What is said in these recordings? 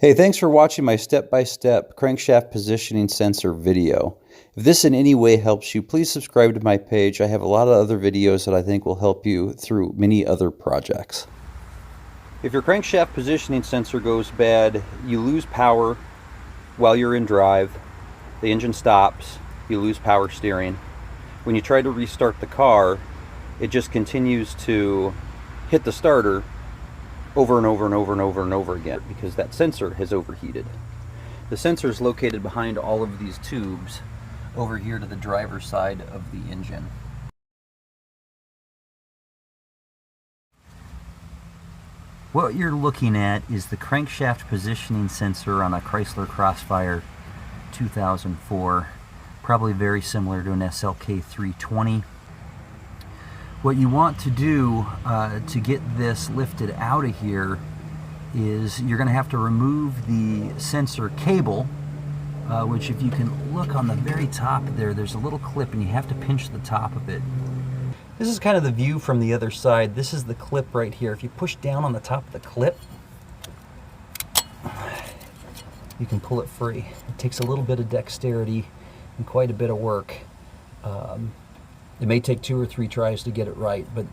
Hey, thanks for watching my step-by-step crankshaft positioning sensor video. If this in any way helps you, please subscribe to my page. I have a lot of other videos that I think will help you through many other projects. If your crankshaft positioning sensor goes bad, you lose power while you're in drive. The engine stops, you lose power steering. When you try to restart the car, it just continues to hit the starter over and over and over and over and over again because that sensor has overheated. The sensor is located behind all of these tubes over here to the driver's side of the engine. What you're looking at is the crankshaft positioning sensor on a Chrysler Crossfire 2004, probably very similar to an SLK320. What you want to do to get this lifted out of here is you're going to have to remove the sensor cable, which if you can look on the very top there, there's a little clip and you have to pinch the top of it. This is kind of the view from the other side. This is the clip right here. If you push down on the top of the clip, you can pull it free. It takes a little bit of dexterity and quite a bit of work. It may take 2 or 3 tries to get it right, but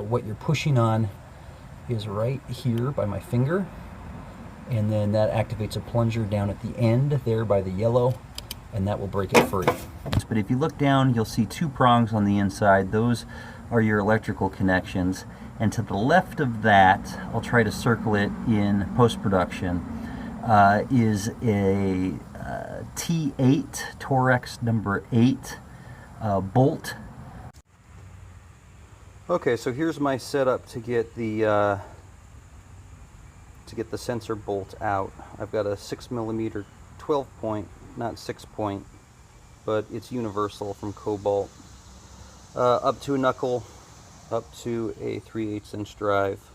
what you're pushing on is right here by my finger, and then that activates a plunger down at the end there by the yellow, and that will break it free. But if you look down, you'll see 2 prongs on the inside. Those are your electrical connections, and to the left of that, I'll try to circle it in post-production, is a T8, Torex number 8 bolt. Okay, so here's my setup to get the sensor bolt out. I've got a 6mm 12-point, not 6-point, but it's universal from Cobalt, up to a knuckle, up to a 3/8 inch drive.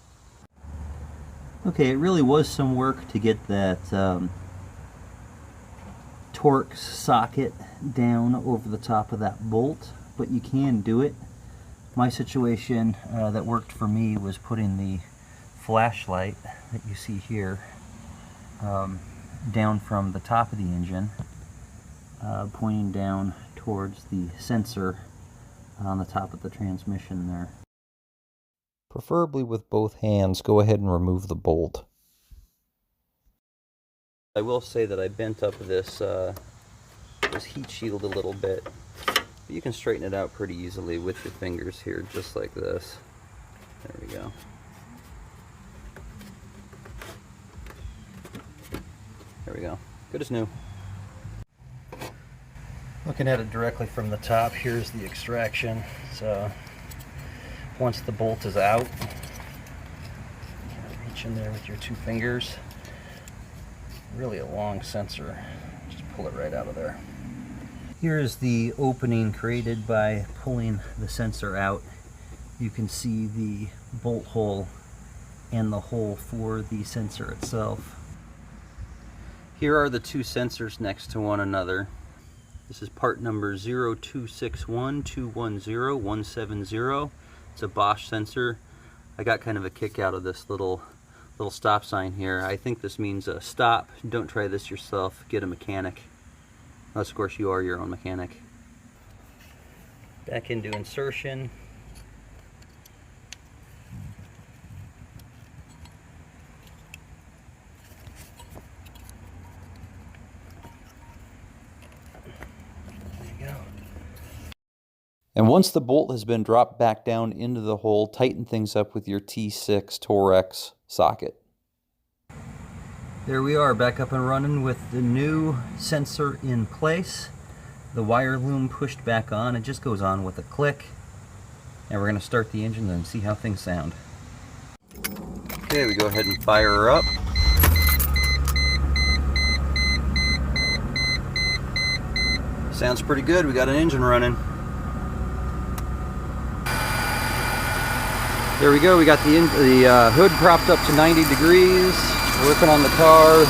Okay, it really was some work to get that Torx socket down over the top of that bolt, but you can do it. My situation that worked for me was putting the flashlight that you see here down from the top of the engine, pointing down towards the sensor on the top of the transmission there. Preferably with both hands, go ahead and remove the bolt. I will say that I bent up this heat shield a little bit. You can straighten it out pretty easily with your fingers here, just like this. There we go. There we go. Good as new. Looking at it directly from the top, here's the extraction. So once the bolt is out, reach in there with your 2 fingers. Really a long sensor. Just pull it right out of there. Here is the opening created by pulling the sensor out. You can see the bolt hole and the hole for the sensor itself. Here are the 2 sensors next to one another. This is part number 0261210-170. It's a Bosch sensor. I got kind of a kick out of this little stop sign here. I think this means stop. Don't try this yourself. Get a mechanic. Unless, of course, you are your own mechanic. Back into insertion. There you go. And once the bolt has been dropped back down into the hole, tighten things up with your T6 Torex socket. There we are, back up and running with the new sensor in place. The wire loom pushed back on. It just goes on with a click. And we're going to start the engine and see how things sound. Okay, we go ahead and fire her up. Sounds pretty good. We got an engine running. There we go. We got the hood propped up to 90 degrees. Working on the car.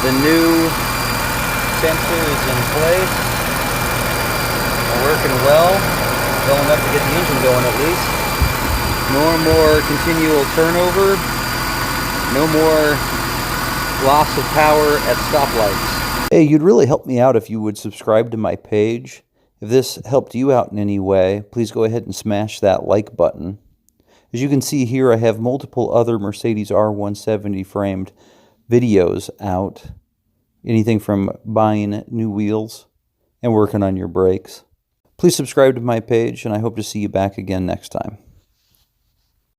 The new sensor is in place. Working well enough to get the engine going at least. No more continual turnover. No more loss of power at stoplights. Hey, you'd really help me out if you would subscribe to my page. If this helped you out in any way, please go ahead and smash that like button. As you can see here, I have multiple other Mercedes R170 framed videos out. Anything from buying new wheels and working on your brakes. Please subscribe to my page, and I hope to see you back again next time.